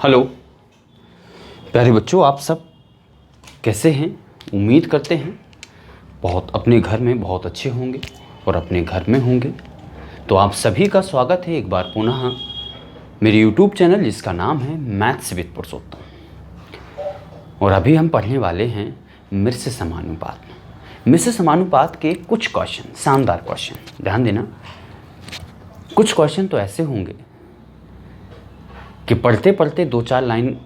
Hello प्यारे बच्चों, आप सब कैसे हैं? उम्मीद करते हैं बहुत अपने घर में बहुत अच्छे होंगे और अपने घर में होंगे। तो आप सभी का स्वागत है एक बार पुनः मेरे यूट्यूब चैनल जिसका नाम है मैथ्स विद पुरुषोत्तम। और अभी हम पढ़ने वाले हैं मिश्र समानुपात। मिश्र समानुपात के कुछ क्वेश्चन, शानदार क्वेश्चन, ध्यान देना। कुछ क्वेश्चन तो ऐसे होंगे कि पढ़ते पढ़ते 2-4 लाइन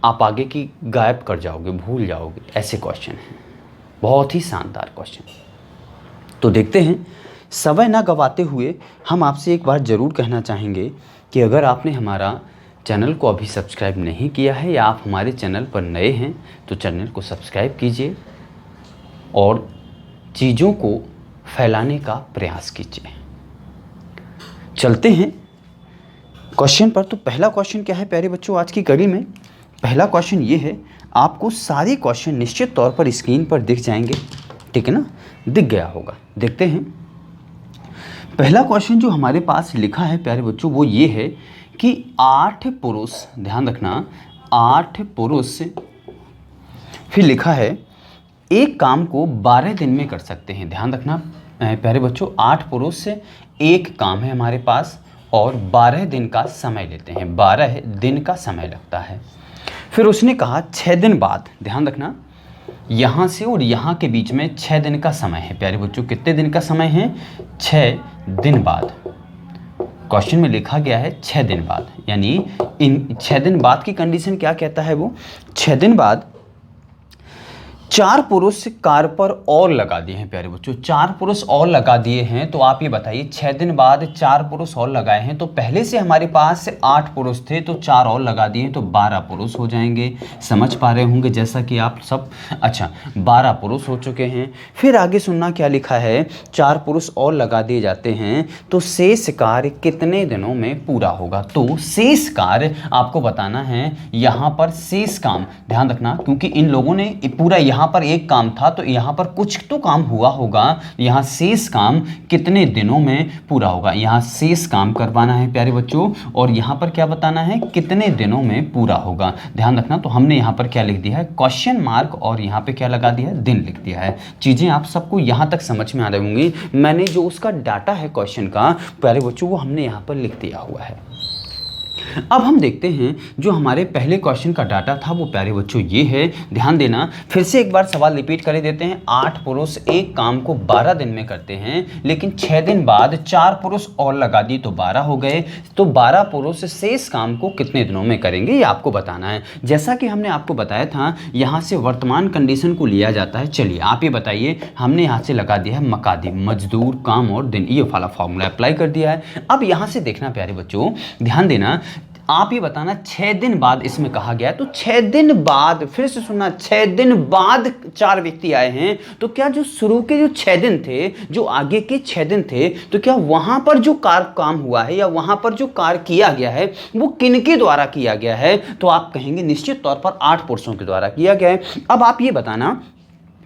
आप आगे की गायब कर जाओगे, भूल जाओगे। ऐसे क्वेश्चन हैं, बहुत ही शानदार क्वेश्चन। तो देखते हैं। समय ना गवाते हुए हम आपसे एक बार ज़रूर कहना चाहेंगे कि अगर आपने हमारा चैनल को अभी सब्सक्राइब नहीं किया है या आप हमारे चैनल पर नए हैं तो चैनल को सब्सक्राइब कीजिए और चीज़ों को फैलाने का प्रयास कीजिए। चलते हैं क्वेश्चन पर। तो पहला क्वेश्चन क्या है प्यारे बच्चों आज की कड़ी में? पहला क्वेश्चन ये है, आपको सारे क्वेश्चन निश्चित तौर पर स्क्रीन पर दिख जाएंगे, ठीक है ना? दिख गया होगा। देखते हैं। पहला क्वेश्चन जो हमारे पास लिखा है प्यारे बच्चों वो ये है कि 8 पुरुष, ध्यान रखना, 8 पुरुष, फिर लिखा है एक काम को 12 दिन में कर सकते हैं। ध्यान रखना प्यारे बच्चों, 8 पुरुष से एक काम है हमारे पास और 12 दिन का समय लेते हैं। 12 दिन का समय लगता है। फिर उसने कहा 6 दिन बाद, ध्यान रखना, यहाँ से और यहाँ के बीच में 6 दिन का समय है प्यारे बच्चों। कितने दिन का समय है? 6 दिन बाद। क्वेश्चन में लिखा गया है 6 दिन बाद, यानी इन 6 दिन बाद की कंडीशन क्या कहता है वो? 6 दिन बाद 4 पुरुष कार पर और लगा दिए हैं प्यारे बच्चों। 4 पुरुष और लगा दिए हैं। तो आप ये बताइए, 6 दिन बाद 4 पुरुष और लगाए हैं तो पहले से हमारे पास 8 पुरुष थे तो 4 और लगा दिए तो 12 पुरुष हो जाएंगे। समझ पा रहे होंगे जैसा कि आप सब। अच्छा, 12 पुरुष हो चुके हैं। फिर आगे सुनना क्या लिखा है, 4 पुरुष और लगा दिए जाते हैं तो शेष कार्य कितने दिनों में पूरा होगा? तो शेष कार्य आपको बताना है। यहाँ पर शेष काम ध्यान रखना, क्योंकि इन लोगों ने पूरा यहाँ पर एक काम था तो यहाँ पर कुछ तो काम हुआ होगा। यहाँ शेष काम कितने दिनों में पूरा होगा? यहाँ शेष काम करवाना है प्यारे बच्चों और यहाँ पर क्या बताना है, कितने दिनों में पूरा होगा। ध्यान रखना। तो हमने यहाँ पर क्या लिख दिया है, क्वेश्चन मार्क, और यहाँ पे क्या लगा दिया है, दिन लिख दिया है। चीज़ें आप सबको यहाँ तक समझ में आ रही होंगी। मैंने जो उसका डाटा है क्वेश्चन का प्यारे बच्चों वो हमने यहाँ पर लिख दिया हुआ है। अब हम देखते हैं जो हमारे पहले क्वेश्चन का डाटा था वो प्यारे बच्चों ये है। ध्यान देना, फिर से एक बार सवाल रिपीट कर देते हैं। 8 पुरुष एक काम को 12 दिन में करते हैं, लेकिन 6 दिन बाद 4 पुरुष और लगा दी तो 12 हो गए। तो 12 पुरुष शेष काम को कितने दिनों में करेंगे ये आपको बताना है। जैसा कि हमने आपको बताया था, यहाँ से वर्तमान कंडीशन को लिया जाता है। चलिए आप ये बताइए, हमने यहाँ से लगा दिया है मकादिम, मजदूर, काम और दिन, ये वाला फॉर्मूला अप्लाई कर दिया है। अब यहाँ से देखना प्यारे बच्चों, ध्यान देना, आप ये बताना 6 दिन बाद इसमें कहा गया है तो 6 दिन बाद, फिर से सुनना, 6 दिन बाद 4 व्यक्ति आए हैं तो क्या जो शुरू के जो 6 दिन थे, जो आगे के 6 दिन थे, तो क्या वहां पर जो काम हुआ है या वहां पर जो कार्य किया गया है वो किनके द्वारा किया गया है? तो आप कहेंगे निश्चित तौर पर 8 पुरुषों के द्वारा किया गया है। अब आप ये बताना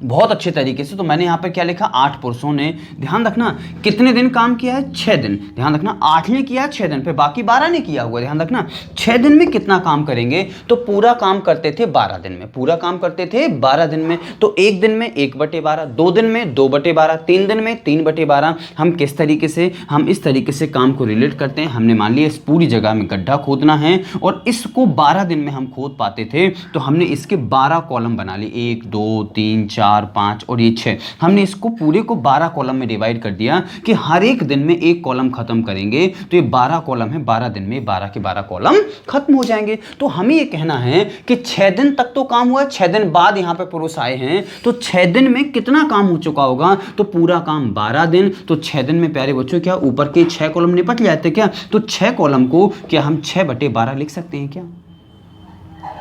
बहुत अच्छे तरीके से, तो मैंने यहाँ पर क्या लिखा, 8 पुरुषों ने, ध्यान रखना, कितने दिन काम किया है? 6 दिन। ध्यान रखना, 8 ने किया 6 दिन पे, बाकी 12 ने किया हुआ। ध्यान रखना, 6 दिन में कितना काम करेंगे? तो पूरा काम करते थे 12 दिन में, पूरा काम करते थे 12 दिन में। तो 1 दिन में 1/12, 2 दिन में 2/12, 3 दिन में 3/12। हम किस तरीके से, हम इस तरीके से काम को रिलेट करते हैं। हमने मान लिया इस पूरी जगह में गड्ढा खोदना है और इसको 12 दिन में हम खोद पाते थे तो हमने इसके 12 कॉलम बना लिए, 1 2 3 4 5 और ये 6। हमने इसको पूरे को 12 कॉलम में डिवाइड कर दिया कि हर एक दिन में एक कॉलम खत्म करेंगे तो ये 12 कॉलम है, 12 दिन में 12 के 12 कॉलम खत्म हो जाएंगे। तो हमें ये कहना है कि 6 दिन तक तो काम हुआ, 6 दिन बाद यहाँ पे पुरुष आए हैं तो 6 दिन में कितना काम हो चुका होगा? तो पूरा काम 12 दिन। तो 6 दिन में प्यारे बच्चों क्या ऊपर के 6 कॉलम निपट जाते क्या? तो 6 कॉलम को क्या हम 6/12 लिख सकते हैं क्या?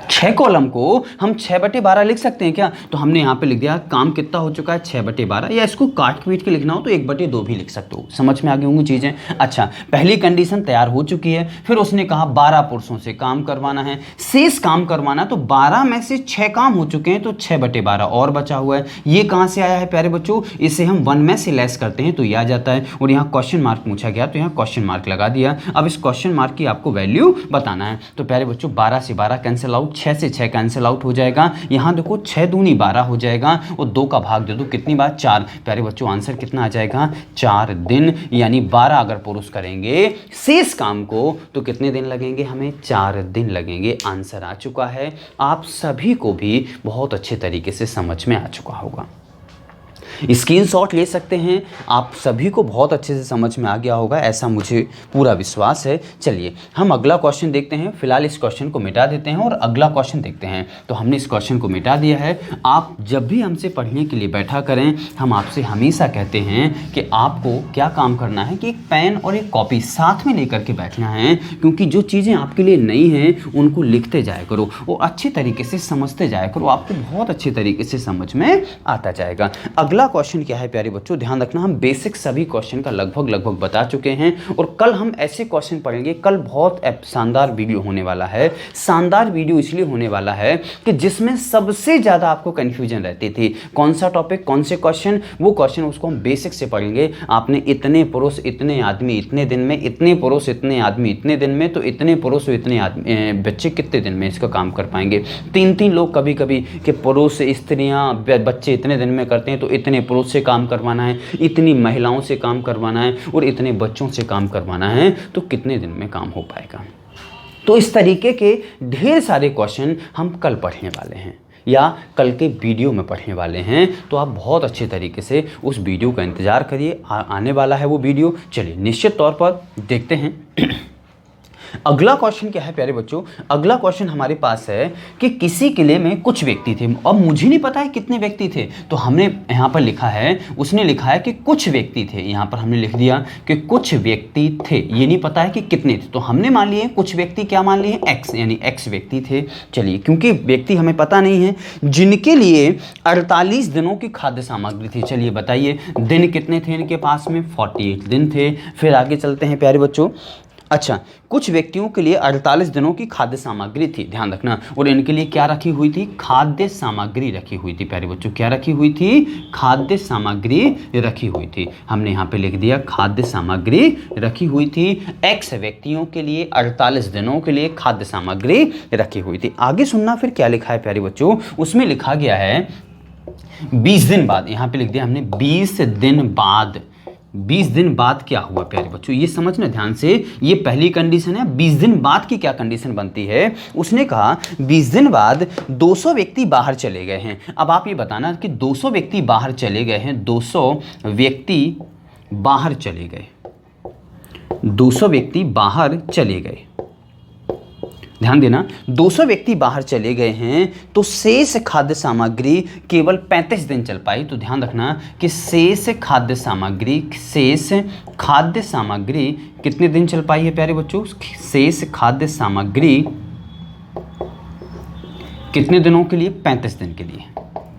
6 कॉलम को हम 6/12 लिख सकते हैं क्या? तो हमने यहाँ पे लिख दिया काम कितना हो चुका है 6/12, या इसको काट पीट के लिखना हो तो 1/2 भी लिख सकते हो। समझ में आ गई होंगी चीज़ें। अच्छा, पहली कंडीशन तैयार हो चुकी है। फिर उसने कहा 12 पुरुषों से काम करवाना है, शेष काम करवाना। तो 12 में से 6 काम हो चुके हैं तो 6/12 और बचा हुआ है। ये कहाँ से आया है प्यारे बच्चों? इसे हम 1 में से लेस करते हैं तो ये आ जाता है। और यहाँ क्वेश्चन मार्क पूछा गया तो यहाँ क्वेश्चन मार्क लगा दिया। अब इस क्वेश्चन मार्क की आपको वैल्यू बताना है। तो प्यारे बच्चों 12 से 12 कैंसिल आउट, 6 से 6 कैंसिल आउट हो जाएगा। यहाँ देखो 6 दूनी 12 हो जाएगा और 2 का भाग दे दो, कितनी बार 4। प्यारे बच्चों आंसर कितना आ जाएगा 4 दिन, यानी 12 अगर पुरुष करेंगे शेष काम को तो कितने दिन लगेंगे? हमें 4 दिन लगेंगे। आंसर आ चुका है, आप सभी को भी बहुत अच्छे तरीके से समझ में आ चुका होगा। स्क्रीनशॉट ले सकते हैं, आप सभी को बहुत अच्छे से समझ में आ गया होगा, ऐसा मुझे पूरा विश्वास है। चलिए हम अगला क्वेश्चन देखते हैं। फिलहाल इस क्वेश्चन को मिटा देते हैं और अगला क्वेश्चन देखते हैं। तो हमने इस क्वेश्चन को मिटा दिया है। आप जब भी हमसे पढ़ने के लिए बैठा करें, हम आपसे हमेशा कहते हैं कि आपको क्या काम करना है कि एक पेन और एक कॉपी साथ में लेकर के बैठना है, क्योंकि जो चीज़ें आपके लिए नई हैं उनको लिखते जाया करो और अच्छे तरीके से समझते जाया करो, आपको बहुत अच्छे तरीके से समझ में आता जाएगा। अगला क्वेश्चन क्या है प्यारे बच्चों, ध्यान रखना, हम बेसिक सभी क्वेश्चन का लगभग बता चुके हैं और कल हम ऐसे क्वेश्चन पढ़ेंगे। कल बहुत शानदार वीडियो होने वाला है। शानदार वीडियो इसलिए होने वाला है कि जिसमें सबसे ज़्यादा आपको कन्फ्यूजन रहती थी, कौन सा टॉपिक कौन से क्वेश्चन, वो क्वेश्चन उसको हम बेसिक से पढ़ेंगे। आपने इतने पुरुष इतने आदमी इतने दिन में, इतने पुरुष इतने आदमी इतने दिन में, तो इतने पुरुष इतने आदमी बच्चे कितने दिन में इसका काम कर पाएंगे। 3 लोग कभी कभी कि पुरुष स्त्रियाँ बच्चे इतने दिन में करते हैं तो इतने पुरुष से काम करवाना है, इतनी महिलाओं से काम करवाना है और इतने बच्चों से काम करवाना है, तो कितने दिन में काम हो पाएगा। तो इस तरीके के ढेर सारे क्वेश्चन हम कल पढ़ने वाले हैं या कल के वीडियो में पढ़ने वाले हैं। तो आप बहुत अच्छे तरीके से उस वीडियो का इंतज़ार करिए, आने वाला है वो वीडियो। चलिए निश्चित तौर पर देखते हैं। अगला क्वेश्चन क्या है प्यारे बच्चों, अगला क्वेश्चन हमारे पास है कि किसी किले में कुछ व्यक्ति थे। अब मुझे नहीं पता है कितने व्यक्ति थे, तो हमने यहाँ पर लिखा है, उसने लिखा है कि कुछ व्यक्ति थे। यहाँ पर हमने लिख दिया कि कुछ व्यक्ति थे, ये नहीं पता है कि कितने थे। तो हमने मान लिए कुछ व्यक्ति, क्या मान लिए एक्स, यानी एक्स व्यक्ति थे। चलिए, क्योंकि व्यक्ति हमें पता नहीं है, जिनके लिए 48 दिनों की खाद्य सामग्री थी। चलिए बताइए दिन कितने थे इनके पास में, 48 दिन थे। फिर आगे चलते हैं प्यारे बच्चों। अच्छा, कुछ व्यक्तियों के लिए 48 दिनों की खाद्य सामग्री थी, ध्यान रखना। और इनके लिए क्या रखी हुई थी? खाद्य सामग्री रखी हुई थी प्यारे बच्चों। क्या रखी हुई थी? खाद्य सामग्री रखी हुई थी। हमने यहाँ पे लिख दिया खाद्य सामग्री रखी हुई थी। एक्स व्यक्तियों के लिए 48 दिनों के लिए खाद्य सामग्री रखी हुई थी। आगे सुनना फिर क्या लिखा है प्यारे बच्चों, उसमें लिखा गया है 20 दिन बाद। यहाँ पे लिख दिया हमने 20 दिन बाद। 20 दिन बाद क्या हुआ प्यारे बच्चों, ये समझना ध्यान से। ये पहली कंडीशन है। 20 दिन बाद की क्या कंडीशन बनती है? उसने कहा 20 दिन बाद 200 व्यक्ति बाहर चले गए हैं। अब आप ये बताना कि 200 व्यक्ति बाहर चले गए हैं, 200 व्यक्ति बाहर चले गए, 200 व्यक्ति बाहर चले गए। ध्यान देना, 200 व्यक्ति बाहर चले गए हैं तो शेष खाद्य सामग्री केवल 35 दिन चल पाई। तो ध्यान रखना कि शेष खाद्य सामग्री कितने दिन चल पाई है प्यारे बच्चों? शेष खाद्य सामग्री कितने दिनों के लिए? 35 दिन के लिए।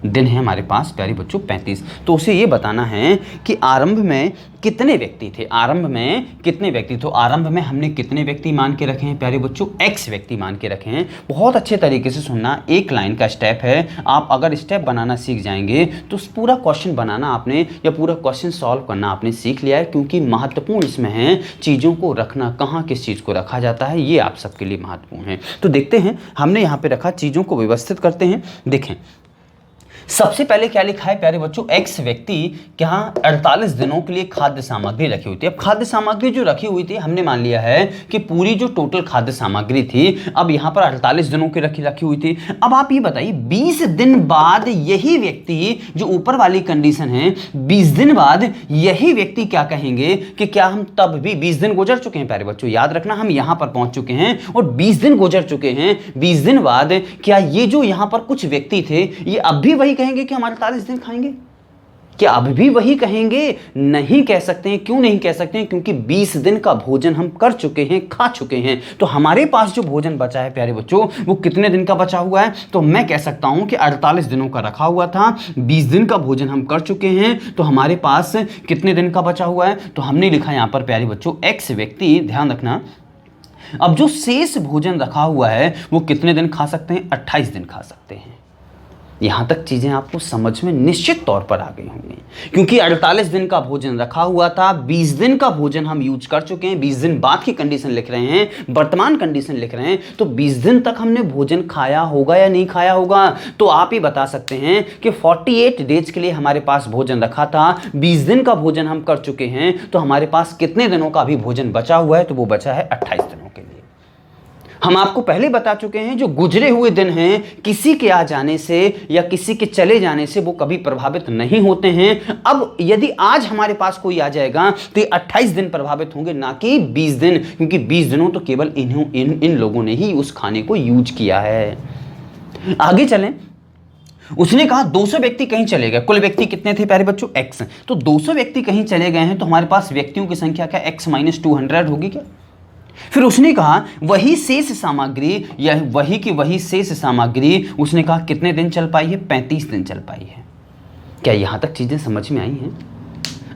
दिन है हमारे पास प्यारे बच्चों 35। तो उसे ये बताना है कि आरंभ में कितने व्यक्ति थे, आरंभ में कितने व्यक्ति। तो आरंभ में हमने कितने व्यक्ति मान के रखे हैं प्यारे बच्चों? एक्स व्यक्ति मान के रखे हैं। बहुत अच्छे तरीके से सुनना, एक लाइन का स्टेप है। आप अगर स्टेप बनाना सीख जाएंगे तो पूरा क्वेश्चन बनाना आपने या पूरा क्वेश्चन सॉल्व करना आपने सीख लिया है, क्योंकि महत्वपूर्ण इसमें है चीज़ों को रखना, कहाँ किस चीज़ को रखा जाता है, ये आप सबके लिए महत्वपूर्ण है। तो देखते हैं, हमने यहाँ पे रखा, चीज़ों को व्यवस्थित करते हैं। देखें सबसे पहले क्या लिखा है प्यारे बच्चों, एक्स व्यक्ति क्या 48 दिनों के लिए खाद्य सामग्री रखी हुई थी। अब खाद्य सामग्री जो रखी हुई थी हमने मान लिया है कि पूरी जो टोटल खाद्य सामग्री थी, अब यहाँ पर 48 दिनों की रखी हुई थी। अब आप ये बताइए 20 दिन बाद यही व्यक्ति, जो ऊपर वाली कंडीशन है, 20 दिन बाद यही व्यक्ति क्या कहेंगे कि क्या हम तब भी 20 दिन गुजर चुके हैं प्यारे बच्चों, याद रखना हम यहाँ पर पहुंच चुके हैं और 20 दिन गुजर चुके हैं। 20 दिन बाद क्या ये जो यहाँ पर कुछ व्यक्ति थे ये अब भी वही कहेंगे कि हम 48 दिन खाएंगे? क्या अब भी वही कहेंगे? नहीं कह सकते हैं। क्यों नहीं कह सकते हैं? क्योंकि 20 दिन का भोजन हम कर चुके हैं, खा चुके हैं। तो हमारे पास जो भोजन बचा है प्यारे बच्चों, वो कितने दिन का बचा हुआ है? तो मैं कह सकता हूं कि 48 दिनों का रखा हुआ था, 20 दिन का भोजन हम कर चुके हैं, तो हमारे पास कितने दिन का बचा हुआ है? तो हमने लिखा यहां पर प्यारे बच्चों, एक्स व्यक्ति, ध्यान रखना, अब जो शेष भोजन रखा हुआ है वो कितने दिन खा सकते हैं? 28 दिन खा सकते हैं। यहां तक चीजें आपको समझ में निश्चित तौर पर आ गई होंगी, क्योंकि 48 दिन का भोजन रखा हुआ था, 20 दिन का भोजन हम यूज कर चुके हैं, 20 दिन बाद की कंडीशन लिख रहे हैं, वर्तमान कंडीशन लिख रहे हैं, तो 20 दिन तक हमने भोजन खाया होगा या नहीं खाया होगा? तो आप ही बता सकते हैं कि 48 डेज के लिए हमारे पास भोजन रखा था, 20 दिन का भोजन हम कर चुके हैं, तो हमारे पास कितने दिनों का अभी भोजन बचा हुआ है? तो वो बचा है 28 दिनों के लिए। हम आपको पहले बता चुके हैं, जो गुजरे हुए दिन हैं, किसी के आ जाने से या किसी के चले जाने से वो कभी प्रभावित नहीं होते हैं। अब यदि आज हमारे पास कोई आ जाएगा तो ये 28 दिन प्रभावित होंगे, ना कि 20 दिन, क्योंकि 20 दिनों तो केवल इन लोगों ने ही उस खाने को यूज किया है। आगे चलें। उसने कहा 200 व्यक्ति कहीं चले गए। कुल व्यक्ति कितने थे प्यारे बच्चों? x। तो 200 व्यक्ति कहीं चले गए हैं, तो हमारे पास व्यक्तियों की संख्या क्या? x - 200 होगी क्या? फिर उसने कहा वही शेष सामग्री, या वही की वही शेष सामग्री, उसने कहा कितने दिन चल पाई है? 35 दिन चल पाई है। क्या यहां तक चीजें समझ में आई हैं?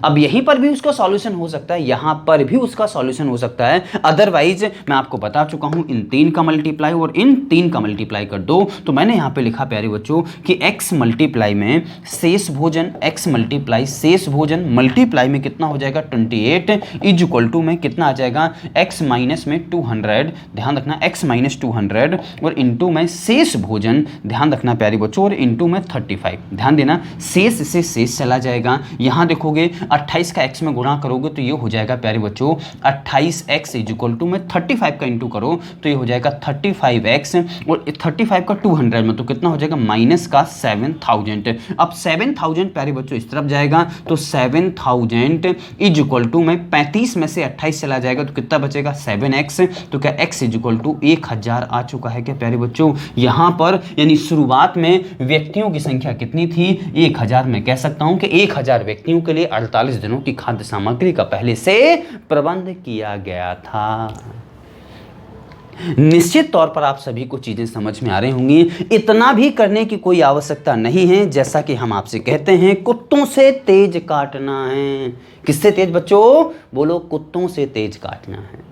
अब यहीं पर भी उसका सॉल्यूशन हो सकता है, यहां पर भी उसका सॉल्यूशन हो सकता है। अदरवाइज मैं आपको बता चुका हूं, इन 3 का मल्टीप्लाई और इन 3 का मल्टीप्लाई कर दो, तो मैंने यहां पे लिखा प्यारे बच्चों कि x मल्टीप्लाई में शेष भोजन, x मल्टीप्लाई शेष भोजन, मल्टीप्लाई में कितना हो जाएगा? 28 इज इक्वल टू में कितना आ जाएगा? x माइनस में 200, ध्यान रखना, x - 200 और इंटू में शेष भोजन, ध्यान रखना प्यारे बच्चों, और इंटू में 35, ध्यान देना, शेष से शेष चला जाएगा। यहां देखोगे 28 का x में गुणा करोगे तो ये हो जाएगा प्यारे बच्चों 28x इज इक्वल टू में 35 का इंटू करो तो ये हो जाएगा 35x, और 35 का 200 में तो कितना हो जाएगा? माइनस का 7000। अब 7000 प्यारे बच्चों इस तरफ जाएगा, तो 7000 इज इक्वल टू में 35 में से 28 चला जाएगा तो कितना बचेगा? 7x। तो क्या x इज इक्वल टू 1000 आ चुका है क्या प्यारे बच्चों? यहां पर यानी शुरुआत में व्यक्तियों की संख्या कितनी थी? 1000। मैं कह सकता हूं कि 1000 व्यक्तियों के लिए 48 दिनों की खाद्य सामग्री का पहले से प्रबंध किया गया था। निश्चित तौर पर आप सभी को चीजें समझ में आ रही होंगी। इतना भी करने की कोई आवश्यकता नहीं है, जैसा कि हम आपसे कहते हैं, कुत्तों से तेज काटना है। किससे तेज बच्चों? बोलो, कुत्तों से तेज काटना है।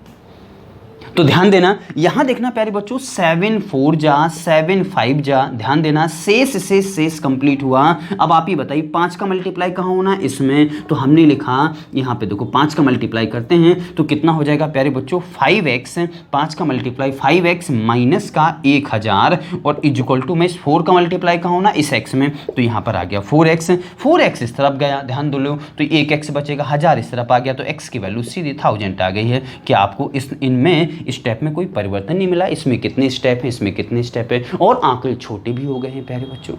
तो ध्यान देना, यहां देखना प्यारे बच्चों, 7 4 जा 7 5 जा, ध्यान देना, शेष से शेष कंप्लीट हुआ। अब आप ही बताइए 5 का मल्टीप्लाई कहां होना है? इसमें। तो हमने लिखा यहां पे देखो 5 का मल्टीप्लाई करते हैं तो कितना हो जाएगा प्यारे बच्चों? 5x। 5 का मल्टीप्लाई 5x माइनस का 1000 और इज इक्वल टू में 4 का मल्टीप्लाई कहां होना? इस x में। तो यहां पर आ गया 4x। 4x इस तरफ गया, ध्यान दो लो, तो 1x बचेगा, 1000 इस तरफ आ गया, तो x की वैल्यू सीधी 1000 आ गई है। क्या आपको इनमें स्टेप में कोई परिवर्तन नहीं मिला? इसमें कितने स्टेप हैं, इसमें कितने स्टेप हैं, और आंकड़े छोटे भी हो गए हैं प्यारे बच्चों।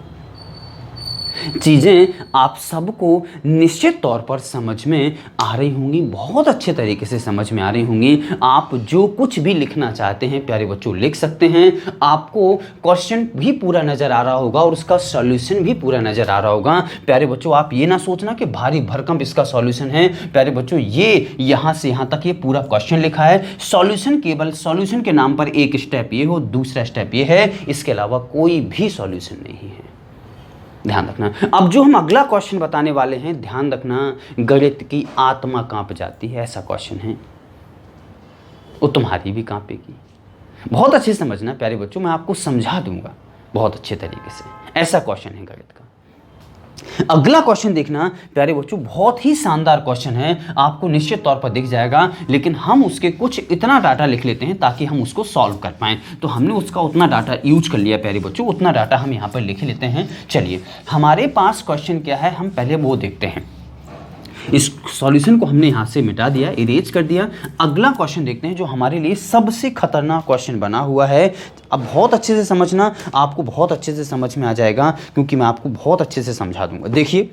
चीजें आप सबको निश्चित तौर पर समझ में आ रही होंगी, बहुत अच्छे तरीके से समझ में आ रही होंगी। आप जो कुछ भी लिखना चाहते हैं प्यारे बच्चों लिख सकते हैं। आपको क्वेश्चन भी पूरा नजर आ रहा होगा और उसका सॉल्यूशन भी पूरा नजर आ रहा होगा। प्यारे बच्चों आप ये ना सोचना कि भारी भरकम इसका सॉल्यूशन है। प्यारे बच्चों ये यहां से यहां तक ये पूरा क्वेश्चन लिखा है। सॉल्यूशन केवल सॉल्यूशन के नाम पर एक स्टेप ये हो, दूसरा स्टेप ये है, इसके अलावा कोई भी सॉल्यूशन नहीं है, ध्यान रखना। अब जो हम अगला क्वेश्चन बताने वाले हैं, ध्यान रखना, गणित की आत्मा कांप जाती है ऐसा क्वेश्चन है, वो तुम्हारी भी कांपेगी। बहुत अच्छे से समझना प्यारे बच्चों, मैं आपको समझा दूंगा बहुत अच्छे तरीके से। ऐसा क्वेश्चन है गणित का। अगला क्वेश्चन देखना प्यारे बच्चों, बहुत ही शानदार क्वेश्चन है, आपको निश्चित तौर पर दिख जाएगा, लेकिन हम उसके कुछ इतना डाटा लिख लेते हैं ताकि हम उसको सॉल्व कर पाएं। तो हमने उसका उतना डाटा यूज कर लिया प्यारे बच्चों, उतना डाटा हम यहाँ पर लिख लेते हैं। चलिए हमारे पास क्वेश्चन क्या है, हम पहले वो देखते हैं। इस सॉल्यूशन को हमने यहाँ से मिटा दिया, इरेज कर दिया। अगला क्वेश्चन देखते हैं जो हमारे लिए सबसे खतरनाक क्वेश्चन बना हुआ है। अब बहुत अच्छे से समझना, आपको बहुत अच्छे से समझ में आ जाएगा क्योंकि मैं आपको बहुत अच्छे से समझा दूंगा। देखिए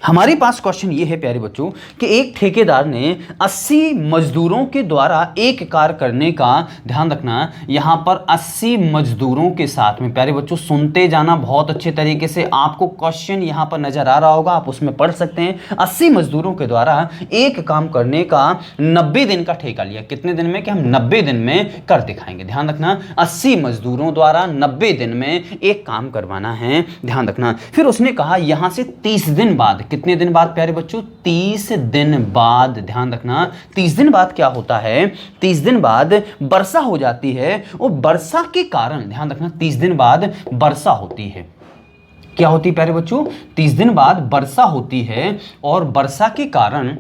हमारे पास क्वेश्चन ये है प्यारे बच्चों कि एक ठेकेदार ने 80 मजदूरों के द्वारा एक कार्य करने का, ध्यान रखना यहां पर 80 मजदूरों के साथ में, प्यारे बच्चों सुनते जाना बहुत अच्छे तरीके से, आपको क्वेश्चन यहां पर नजर आ रहा होगा, आप उसमें पढ़ सकते हैं। 80 मजदूरों के द्वारा एक काम करने का 90 दिन का ठेका लिया। कितने दिन में? कि हम 90 दिन में कर दिखाएंगे। ध्यान रखना 80 मजदूरों द्वारा 90 दिन में एक काम करवाना है, ध्यान रखना। फिर उसने कहा यहां से 30 दिन बाद, कितने दिन बाद प्यारे बच्चों? 30 दिन बाद, ध्यान रखना 30 दिन बाद क्या होता है? 30 दिन बाद वर्षा हो जाती है और वर्षा के कारण, ध्यान रखना 30 दिन बाद वर्षा होती है। क्या होती है प्यारे बच्चों? 30 दिन बाद वर्षा होती है और वर्षा के कारण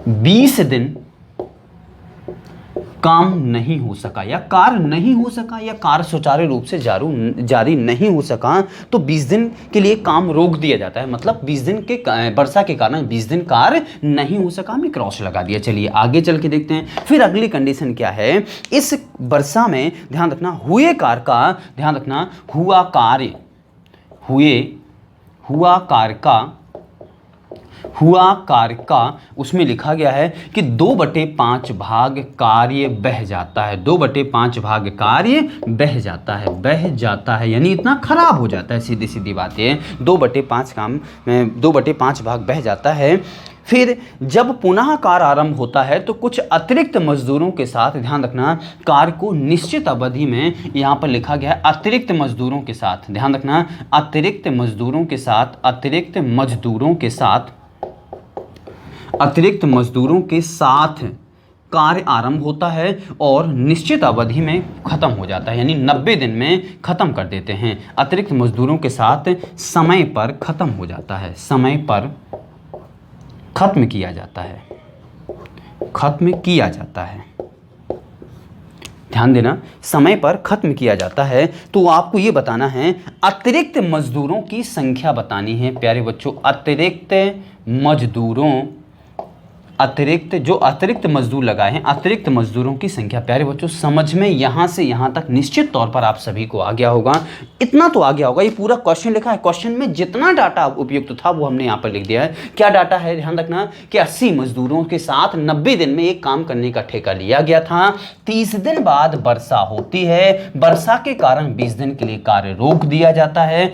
20 दिन काम नहीं हो सका या कार्य नहीं हो सका या कार्य सुचारू रूप से जारी नहीं हो सका, तो 20 दिन के लिए काम रोक दिया जाता है। मतलब 20 दिन के वर्षा के कारण 20 दिन कार्य नहीं हो सका, हमने क्रॉस लगा दिया। चलिए आगे चल के देखते हैं। फिर अगली कंडीशन क्या है? इस वर्षा में ध्यान रखना हुए कार्य का, ध्यान रखना हुआ कार्य का उसमें लिखा गया है कि 2/5 भाग कार्य बह जाता है। 2/5 भाग कार्य बह जाता है यानी इतना खराब हो जाता है। सीधी सीधी बात है, 2/5 भाग बह जाता है। फिर जब पुनः कार्य आरंभ होता है तो कुछ अतिरिक्त मजदूरों के साथ, ध्यान रखना कार्य को निश्चित अवधि में, यहां पर लिखा गया है अतिरिक्त मजदूरों के साथ, ध्यान रखना अतिरिक्त मजदूरों के साथ कार्य आरंभ होता है और निश्चित अवधि में खत्म हो जाता है, यानी 90 दिन में खत्म कर देते हैं। अतिरिक्त मजदूरों के साथ समय पर खत्म हो जाता है, समय पर खत्म किया जाता है। ध्यान देना, समय पर खत्म किया जाता है। तो आपको ये बताना है अतिरिक्त मजदूरों की संख्या बतानी है प्यारे बच्चों। अतिरिक्त मजदूर लगाए हैं, अतिरिक्त मजदूरों की संख्या। प्यारे बच्चों समझ में यहां से यहां तक निश्चित तौर पर आप सभी को आ गया होगा, इतना तो आ गया होगा। ये पूरा क्वेश्चन लिखा है, क्वेश्चन में जितना डाटा उपयुक्त था वो हमने यहां पर लिख दिया है। क्या डाटा है? ध्यान रखना कि 80 मजदूरों के साथ 90 दिन में एक काम करने का ठेका लिया गया था। 30 दिन बाद वर्षा होती है, वर्षा के कारण 20 दिन के लिए कार्य रोक दिया जाता है।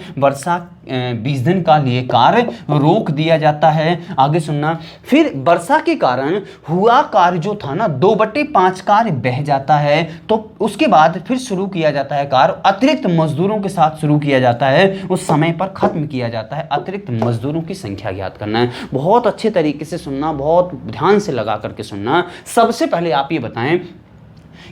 20 दिन का लिए कार्य रोक दिया जाता है। आगे सुनना, फिर वर्षा के कारण हुआ कार्य जो था ना 2/5 कार्य बह जाता है, तो उसके बाद फिर शुरू किया जाता है कार्य, अतिरिक्त मजदूरों के साथ शुरू किया जाता है, उस समय पर खत्म किया जाता है। अतिरिक्त मजदूरों की संख्या ज्ञात करना है। बहुत अच्छे तरीके से सुनना, बहुत ध्यान से लगा करके सुनना। सबसे पहले आप ये बताएं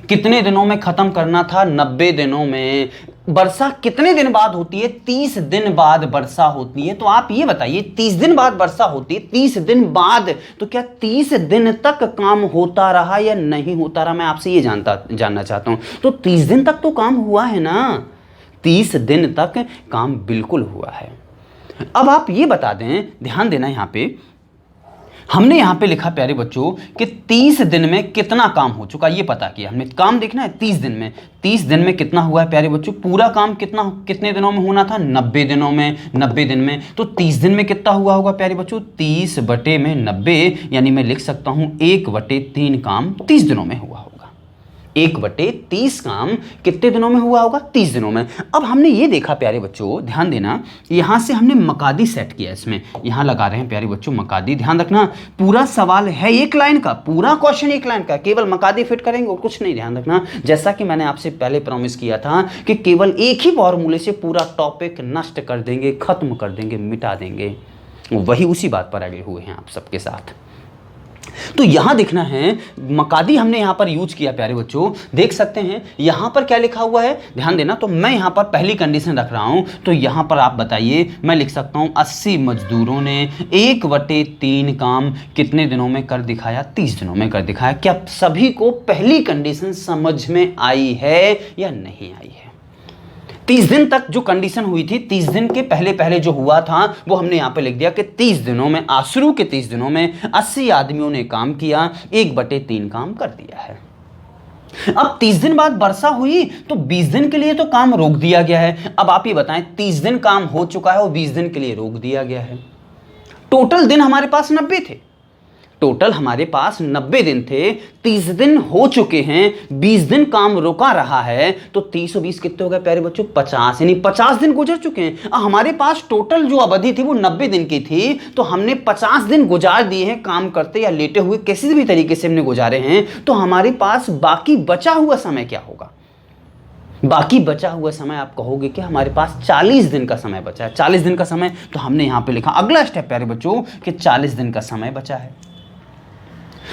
कितने दिनों में खत्म करना था? 90 दिनों में। वर्षा कितने दिन बाद होती है? 30 दिन बाद वर्षा होती है। तो आप ये बताइए 30 दिन बाद वर्षा होती है, 30 दिन बाद, तो क्या 30 दिन तक काम होता रहा या नहीं होता रहा? मैं आपसे ये जानना चाहता हूं। तो 30 दिन तक तो काम हुआ है ना, 30 दिन तक काम बिल्कुल हुआ है। अब आप ये बता दें, ध्यान देना, यहां पे हमने यहां पे लिखा प्यारे बच्चों कि 30 दिन में कितना काम हो चुका, ये पता किया हमने। काम देखना है 30 दिन में, 30 दिन में कितना हुआ है प्यारे बच्चों? पूरा काम कितने दिनों में होना था? 90 दिनों में। 90 दिन में, तो 30 दिन में कितना हुआ होगा प्यारे बच्चों? 30/90, यानी मैं लिख सकता हूं 1/3 काम 30 दिनों में हुआ होगा। 1/30 काम कितने दिनों में हुआ होगा? 30 दिनों में। अब हमने ये देखा प्यारे बच्चों, ध्यान देना, यहां से हमने मकादी सेट किया, इसमें यहां लगा रहे हैं प्यारे बच्चों मकादी। ध्यान रखना पूरा सवाल है 1 लाइन का, पूरा क्वेश्चन 1 लाइन का, केवल मकादी फिट करेंगे और कुछ नहीं। ध्यान रखना, जैसा कि मैंने आपसे पहले प्रॉमिस किया था कि केवल एक ही फॉर्मूले से पूरा टॉपिक नष्ट कर देंगे, खत्म कर देंगे, मिटा देंगे। वही उसी बात पर अड़े हुए हैं आप सबके साथ। तो यहां देखना है, मकादी हमने यहां पर यूज किया प्यारे बच्चों, देख सकते हैं यहां पर क्या लिखा हुआ है, ध्यान देना। तो मैं यहां पर पहली कंडीशन रख रहा हूं, तो यहां पर आप बताइए, मैं लिख सकता हूं 80 मजदूरों ने 1/3 काम कितने दिनों में कर दिखाया? 30 दिनों में कर दिखाया। क्या सभी को पहली कंडीशन समझ में आई है या नहीं आई है? 30 दिन तक जो कंडीशन हुई थी, 30 दिन के पहले जो हुआ था वो हमने यहां पे लिख दिया कि 30 दिनों में, शुरू के 30 दिनों में 80 आदमियों ने काम किया, 1/3 काम कर दिया है। अब 30 दिन बाद वर्षा हुई तो 20 दिन के लिए तो काम रोक दिया गया है। अब आप ये बताएं, 30 दिन काम हो चुका है और 20 दिन के लिए रोक दिया गया है। टोटल दिन हमारे पास 90 थे, टोटल हमारे पास 90 दिन थे, 30 दिन हो चुके हैं, 20 दिन काम रुका रहा है, तो 30 और 20 कितने हो गए प्यारे बच्चों? 50, यानी 50 दिन गुजर चुके हैं। हमारे पास टोटल जो अवधि थी वो 90 दिन की थी, तो हमने 50 दिन गुजार दिए हैं काम करते या लेटे हुए, किसी भी तरीके से हमने गुजारे हैं। तो हमारे पास बाकी बचा हुआ समय क्या होगा? बाकी बचा हुआ समय आप कहोगे कि हमारे पास 40 दिन का समय बचा है। 40 दिन का समय, तो हमने यहां पे लिखा अगला स्टेप प्यारे बच्चों कि 40 दिन का समय बचा है।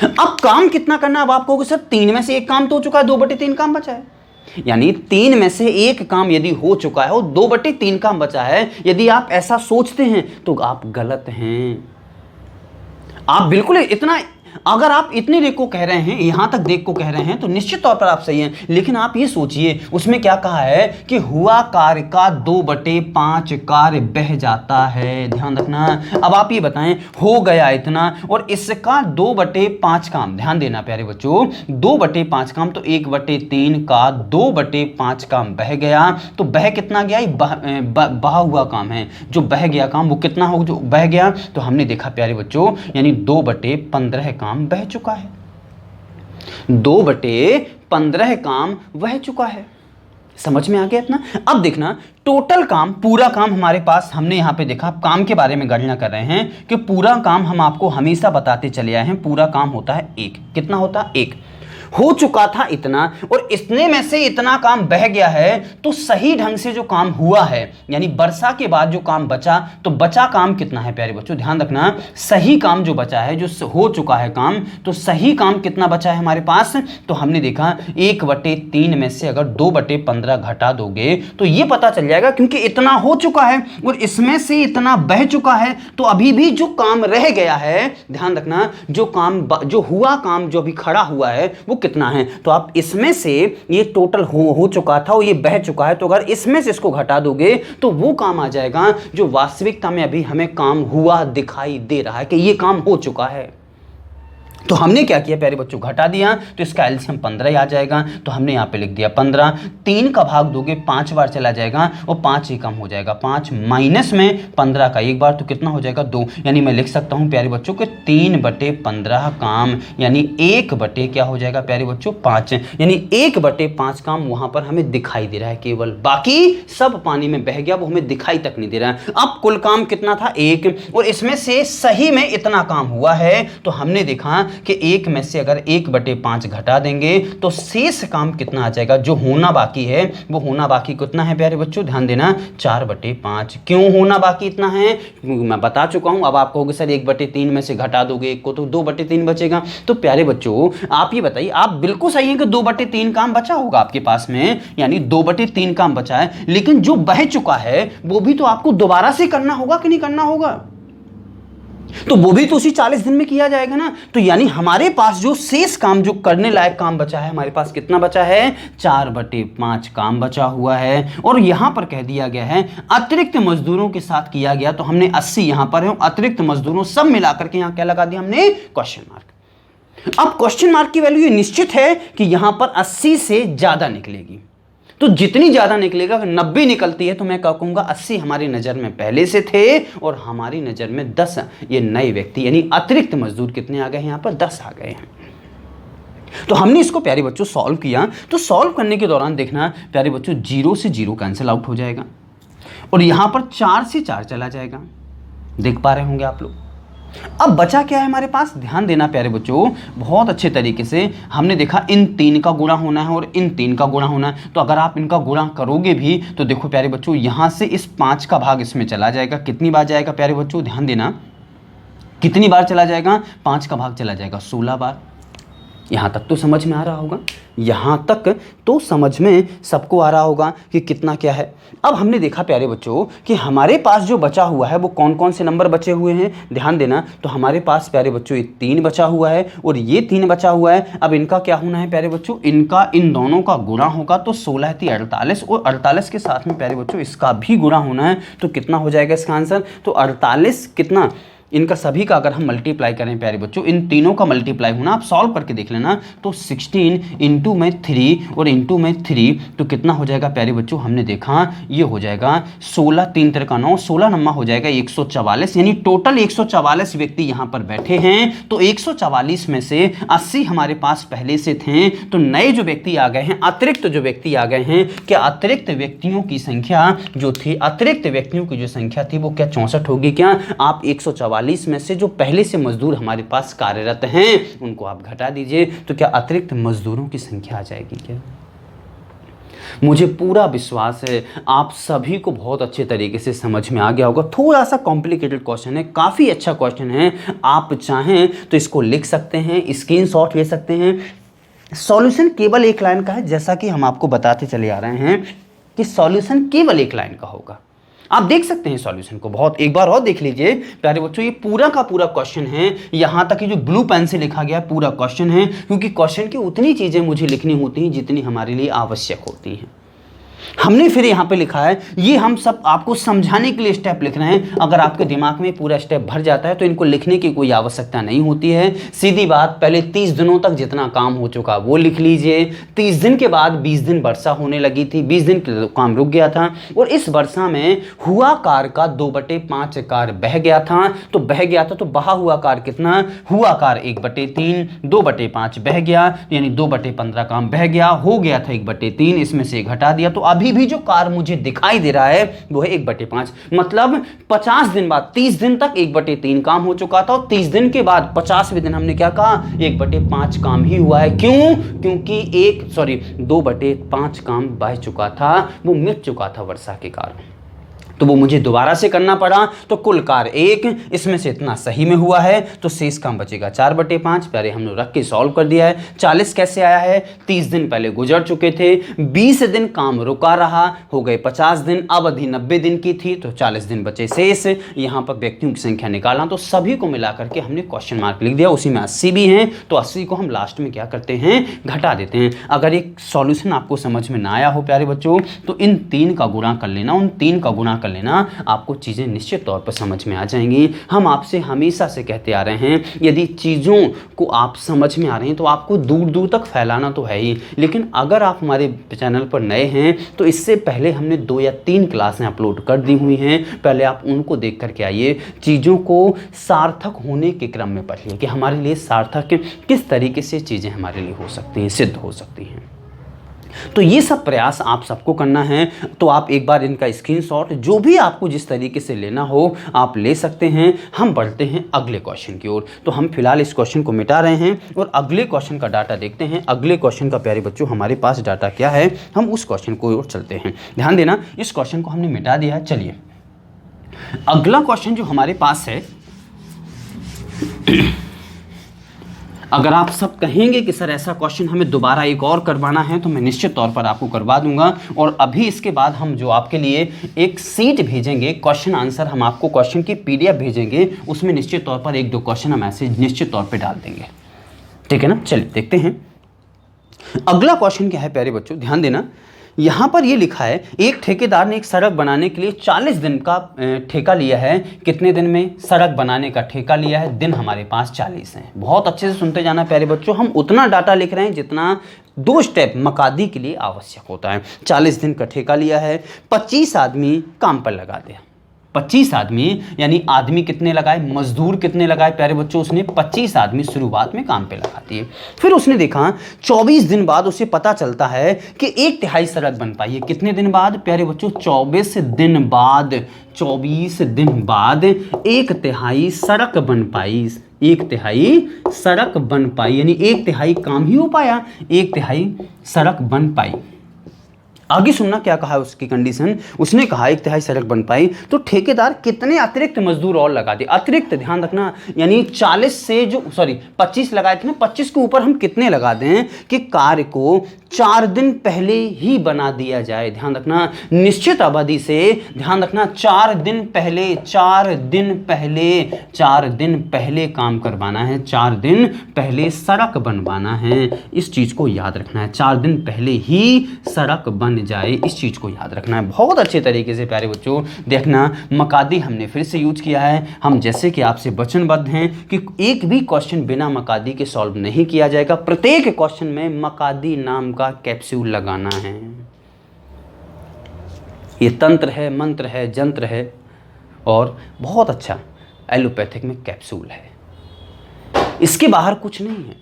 अब काम कितना करना है? अब आप कहोगे सर 3 में से 1 काम तो हो चुका है, 2/3 काम बचा है। यानी 3 में से 1 काम यदि हो चुका है और 2/3 काम बचा है, यदि आप ऐसा सोचते हैं तो आप गलत हैं। आप बिल्कुल इतना, अगर आप इतने देख को कह रहे हैं, यहां तक देख को कह रहे हैं, तो निश्चित तौर पर आप सही हैं। लेकिन आप ये सोचिए, उसमें क्या कहा है कि हुआ कार्य का 2/5 कार्य बह जाता है। ध्यान रखना। अब आप ये बताएं, हो गया इतना और इसका 2/5 काम, ध्यान देना प्यारे बच्चों, 2/5 काम, तो 1/3 का 2/5 काम बह गया। तो बह कितना गया? बहा हुआ काम है, जो बह गया काम वो कितना हो, जो बह गया? तो हमने देखा प्यारे बच्चों, यानी 2/15 काम बह चुका है। 2/15 काम बह चुका है। समझ में आ गया इतना? अब देखना, टोटल काम, पूरा काम हमारे पास, हमने यहां पे देखा, काम के बारे में गणना कर रहे हैं कि पूरा काम हम आपको हमेशा बताते चले आए हैं, पूरा काम होता है 1। कितना होता है? 1 हो चुका था इतना, और इतने में से इतना काम बह गया है, तो सही ढंग से जो काम हुआ है, यानी वर्षा के बाद जो काम बचा, तो बचा काम कितना है प्यारे बच्चों? ध्यान रखना, सही काम जो बचा है, जो हो चुका है काम, तो सही काम कितना बचा है हमारे पास? तो हमने देखा 1/3 में से अगर 2/15 घटा दोगे तो ये पता चल जाएगा, क्योंकि इतना हो चुका है और इसमें से इतना बह चुका है, तो अभी भी जो काम रह गया है, ध्यान रखना, जो काम, जो हुआ काम, जो अभी खड़ा हुआ है, वो कितना है? तो आप इसमें से, ये टोटल हो चुका था और ये बह चुका है, तो अगर इसमें से इसको घटा दोगे तो वो काम आ जाएगा जो वास्तविकता में अभी हमें काम हुआ दिखाई दे रहा है कि ये काम हो चुका है। तो हमने क्या किया प्यारे बच्चों? घटा दिया, तो इसका एलसीएम 15 ही आ जाएगा, तो हमने यहाँ पे लिख दिया 15। 3 का भाग दोगे 5 बार चला जाएगा और 5 ही कम हो जाएगा, 5 माइनस में 15 का 1 बार, तो कितना हो जाएगा? 2। यानी मैं लिख सकता हूँ प्यारे बच्चों कि 3/15 काम, यानी 1 क्या हो जाएगा प्यारे बच्चों? 5। यानी 1/5 काम वहां पर हमें दिखाई दे रहा है केवल, बाकी सब पानी में बह गया, वो हमें दिखाई तक नहीं दे रहा है। अब कुल काम कितना था? 1, और इसमें से सही में इतना काम हुआ है, तो हमने देखा कि 1 में से अगर 1/5 घटा देंगे तो शेष काम कितना आ जाएगा? जो होना बाकी है, वो होना बाकी कितना है प्यारे बच्चों? ध्यान देना, 4/5। क्यों होना बाकी इतना है? मैं बता चुका हूं। अब आप कहोगे सर 1/3 में से घटा दोगे 1 को, तो 2/3 बचेगा। तो प्यारे बच्चों आप ये बताइए, आप बिल्कुल सही है कि 2/3 काम बचा होगा आपके पास में, यानी 2/3 काम बचा है, लेकिन जो बह चुका है वो भी तो आपको दोबारा से करना होगा कि नहीं करना होगा? तो वो भी तो उसी 40 दिन में किया जाएगा ना। तो यानी हमारे पास जो शेष काम, जो करने लायक काम बचा है, हमारे पास कितना बचा है? 4/5 काम बचा हुआ है। और यहां पर कह दिया गया है अतिरिक्त मजदूरों के साथ किया गया, तो हमने 80 यहां पर है, अतिरिक्त मजदूरों सब मिलाकर के यहां क्या लगा दिया हमने? Question mark. अब क्वेश्चन मार्क की वैल्यू ये निश्चित है कि यहां पर 80 से ज्यादा निकलेगी, तो जितनी ज्यादा निकलेगा, 90 निकलती है तो मैं क्या कहूंगा? 80 हमारी नजर में पहले से थे और हमारी नजर में 10 ये नए व्यक्ति, यानी अतिरिक्त मजदूर कितने आ गए हैं? यहां पर 10 आ गए हैं। तो हमने इसको प्यारे बच्चों सॉल्व किया, तो सॉल्व करने के दौरान देखना प्यारे बच्चों, 0 से 0 कैंसिल आउट हो जाएगा और यहां पर 4 से 4 चला जाएगा। देख पा रहे होंगे आप लोग। अब बचा क्या है हमारे पास? ध्यान देना प्यारे बच्चों, बहुत अच्छे तरीके से हमने देखा इन 3 का गुणा होना है और इन 3 का गुणा होना है। तो अगर आप इनका गुणा करोगे भी तो देखो प्यारे बच्चों, यहां से इस 5 का भाग इसमें चला जाएगा। कितनी बार जाएगा प्यारे बच्चों? ध्यान देना, कितनी बार चला जाएगा? 5 का भाग चला जाएगा 16 बार। यहां तक तो समझ में आ रहा होगा, यहां तक तो समझ में सबको आ रहा होगा कि कितना क्या है। अब हमने देखा प्यारे बच्चों कि हमारे पास जो बचा हुआ है वो कौन कौन से नंबर बचे हुए हैं। ध्यान देना, तो हमारे पास प्यारे बच्चों ये 3 बचा हुआ है और ये 3 बचा हुआ है। अब इनका क्या होना है प्यारे बच्चों? इनका, इन दोनों का गुणा होगा, तो 16 थी 48 और 48 के साथ में प्यारे बच्चों इसका भी गुणा होना है। तो कितना हो जाएगा इसका आंसर? तो 48 कितना, इनका सभी का अगर हम मल्टीप्लाई करें प्यारे बच्चों, इन तीनों का मल्टीप्लाई होना, आप सॉल्व करके देख लेना, तो 16 इंटू में 3 और इंटू में 3 तो कितना हो जाएगा प्यारे बच्चों, हमने देखा ये हो जाएगा 16 3 3 का 9, 16 नंबर हो जाएगा 144, यानी टोटल 144 व्यक्ति यहाँ पर बैठे हैं। तो 144 में से 80 हमारे पास पहले से थे, तो नए जो व्यक्ति आ गए हैं, अतिरिक्त जो व्यक्ति आ गए हैं, क्या अतिरिक्त व्यक्तियों की संख्या जो थी, अतिरिक्त व्यक्तियों की जो संख्या थी वो क्या 64 होगी क्या? आप 144 में से जो पहले से मजदूर हमारे पास कार्यरत हैं उनको आप घटा दीजिए, तो क्या अतिरिक्त मजदूरों की संख्या आ जाएगी क्या? मुझे पूरा विश्वास है आप सभी को बहुत अच्छे तरीके से समझ में आ गया होगा। थोड़ा सा कॉम्प्लिकेटेड क्वेश्चन है, काफ़ी अच्छा क्वेश्चन है, आप चाहें तो इसको लिख सकते हैं, स्क्रीनशॉट ले सकते हैं। सॉल्यूशन केवल एक लाइन का है, जैसा कि हम आपको बताते चले आ रहे हैं कि सॉल्यूशन केवल एक लाइन का होगा। आप देख सकते हैं सॉल्यूशन को, बहुत एक बार और देख लीजिए प्यारे बच्चों, ये पूरा का पूरा क्वेश्चन है, यहां तक कि जो ब्लू पेन से लिखा गया पूरा क्वेश्चन है, क्योंकि क्वेश्चन की उतनी चीजें मुझे लिखनी होती हैं जितनी हमारे लिए आवश्यक होती हैं। हमने फिर यहाँ पे लिखा है, ये हम सब आपको समझाने के लिए स्टेप लिख रहे हैं। अगर आपके दिमाग में पूरा स्टेप भर जाता है तो इनको लिखने की कोई आवश्यकता नहीं होती है। सीधी बात, पहले 30 दिनों तक जितना काम हो चुका वो लिख लीजिए। 30 दिन के बाद 20 दिन वर्षा होने लगी थी, 20 दिन के काम रुक गया था, और इस वर्षा में हुआ कार का 2/5 कार बह गया था। तो बह गया था तो बहा हुआ कार कितना, हुआ कार 1/3, 2/5 बह गया, यानी 2/15 काम बह गया, हो गया था 1/3, इसमें से घटा दिया, तो अभी भी जो कार मुझे दिखाई दे रहा है वो है 1/5। मतलब 50 दिन बाद 30 दिन तक 1/3 काम हो चुका था, और 30 दिन के बाद 50वें दिन हमने क्या कहा, 1/5 काम ही हुआ है। क्यों? क्योंकि 2/5 काम बह चुका था, वो मिट चुका था वर्षा के कारण, तो वो मुझे दोबारा से करना पड़ा। तो कुल कार 1, इसमें से इतना सही में हुआ है, तो शेष काम बचेगा 4/5। प्यारे हम लोग रख के सॉल्व कर दिया है। 40 कैसे आया है, 30 दिन पहले गुजर चुके थे, 20 दिन काम रुका रहा, हो गए 50 दिन, अवधि 90 दिन की थी, तो 40 दिन बचे शेष। यहाँ पर व्यक्तियों की संख्या निकालना, तो सभी को मिला करके हमने क्वेश्चन मार्क लिख दिया, उसी में 80 भी हैं, तो 80 को हम लास्ट में क्या करते हैं, घटा देते हैं। अगर एक सॉल्यूशन आपको समझ में ना आया हो प्यारे बच्चों, तो इन 3 का गुणा कर लेना, उन 3 का गुणा लेना, आपको चीजें निश्चित तौर पर समझ में आ जाएंगी। हम आपसे हमेशा से कहते आ रहे हैं, यदि चीजों को आप समझ में आ रहे हैं तो आपको दूर दूर तक फैलाना तो है ही, लेकिन अगर आप हमारे चैनल पर नए हैं तो इससे पहले हमने 2 या 3 क्लासें अपलोड कर दी हुई हैं, पहले आप उनको देख करके आइए, चीज़ों को सार्थक होने के क्रम में पढ़िए कि हमारे लिए सार्थक किस तरीके से चीज़ें हमारे लिए हो सकती हैं, सिद्ध हो सकती हैं। तो ये सब प्रयास आप सबको करना है। तो आप एक बार इनका स्क्रीनशॉट, जो भी आपको जिस तरीके से लेना हो आप ले सकते हैं। हम बढ़ते हैं अगले क्वेश्चन की ओर। तो हम फिलहाल इस क्वेश्चन को मिटा रहे हैं और अगले क्वेश्चन का डाटा देखते हैं। अगले क्वेश्चन का प्यारे बच्चों हमारे पास डाटा क्या है, हम उस क्वेश्चन को ओर चलते हैं। ध्यान देना, इस क्वेश्चन को हमने मिटा दिया है। चलिए अगला क्वेश्चन जो हमारे पास है, अगर आप सब कहेंगे कि सर ऐसा क्वेश्चन हमें दोबारा एक और करवाना है, तो मैं निश्चित तौर पर आपको करवा दूंगा। और अभी इसके बाद हम जो आपके लिए एक सीट भेजेंगे, क्वेश्चन आंसर, हम आपको क्वेश्चन की PDF भेजेंगे, उसमें निश्चित तौर पर 1-2 क्वेश्चन हम ऐसे निश्चित तौर पर डाल देंगे, ठीक है ना। चलिए देखते हैं अगला क्वेश्चन क्या है प्यारे बच्चों, ध्यान देना। यहाँ पर ये लिखा है, एक ठेकेदार ने एक सड़क बनाने के लिए 40 दिन का ठेका लिया है। कितने दिन में सड़क बनाने का ठेका लिया है? दिन हमारे पास 40 हैं। बहुत अच्छे से सुनते जाना प्यारे बच्चों, हम उतना डाटा लिख रहे हैं जितना 2 स्टेप मकादी के लिए आवश्यक होता है। 40 दिन का ठेका लिया है, 25 आदमी काम पर लगा दिया। 25 आदमी, यानी आदमी कितने लगाए, मजदूर कितने लगाए प्यारे बच्चों, उसने 25 आदमी शुरुआत में काम पे लगा दिए। फिर उसने देखा 24 दिन बाद उसे पता चलता है कि 1/3 सड़क बन पाई है। कितने दिन बाद प्यारे बच्चों? 24 दिन बाद। 24 दिन बाद 1/3 सड़क बन पाई। 1/3 सड़क बन पाई, यानी 1/3 काम ही हो पाया, 1/3 सड़क बन पाई। आगे सुनना क्या कहा है उसकी कंडीशन। उसने कहा 1/3 सड़क बन पाई, तो ठेकेदार कितने अतिरिक्त मजदूर और लगा दे। अतिरिक्त ध्यान रखना, यानी 40 से जो 25 लगाए थे ना, 25 के ऊपर हम कितने लगा दें कि कार्य को 4 दिन पहले ही बना दिया जाए। ध्यान रखना, निश्चित अवधि से, ध्यान रखना, 4 दिन पहले, 4 दिन पहले काम करवाना है, 4 दिन पहले सड़क बनवाना है। इस चीज को याद रखना है, 4 दिन पहले ही सड़क बन बन जाए, इस चीज़ को याद रखना है बहुत अच्छे तरीके से प्यारे बच्चों। देखना मकादी हमने फिर से यूज किया है, हम जैसे कि आपसे वचनबद्ध हैं कि एक भी क्वेश्चन बिना मकादी के सॉल्व नहीं किया जाएगा, प्रत्येक क्वेश्चन में मकादी नाम का कैप्सूल लगाना है। ये तंत्र है, मंत्र है, जंत्र है और बहुत अच्छा एलोपैथिक में कैप्सूल है, इसके बाहर कुछ नहीं है।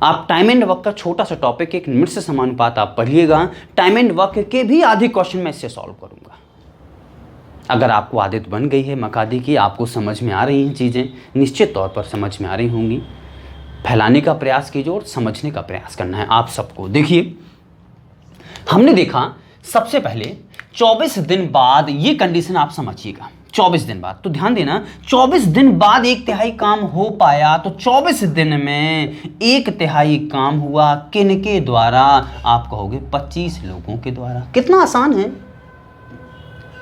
आप टाइम एंड वर्क का छोटा सा टॉपिक, एक मिनट से समानुपात आप पढ़िएगा, टाइम एंड वर्क के भी आधे क्वेश्चन मैं इससे सॉल्व करूंगा। अगर आपको आदत बन गई है मकादी की, आपको समझ में आ रही हैं चीज़ें, निश्चित तौर पर समझ में आ रही होंगी। फैलाने का प्रयास कीजिए और समझने का प्रयास करना है आप सबको। देखिए हमने देखा सबसे पहले 24 दिन बाद, ये कंडीशन आप समझिएगा, 24 दिन बाद, तो ध्यान देना 24 दिन बाद 1/3 काम हो पाया, तो 24 दिन में 1/3 काम हुआ किनके द्वारा? आप कहोगे 25 लोगों के द्वारा। कितना आसान है,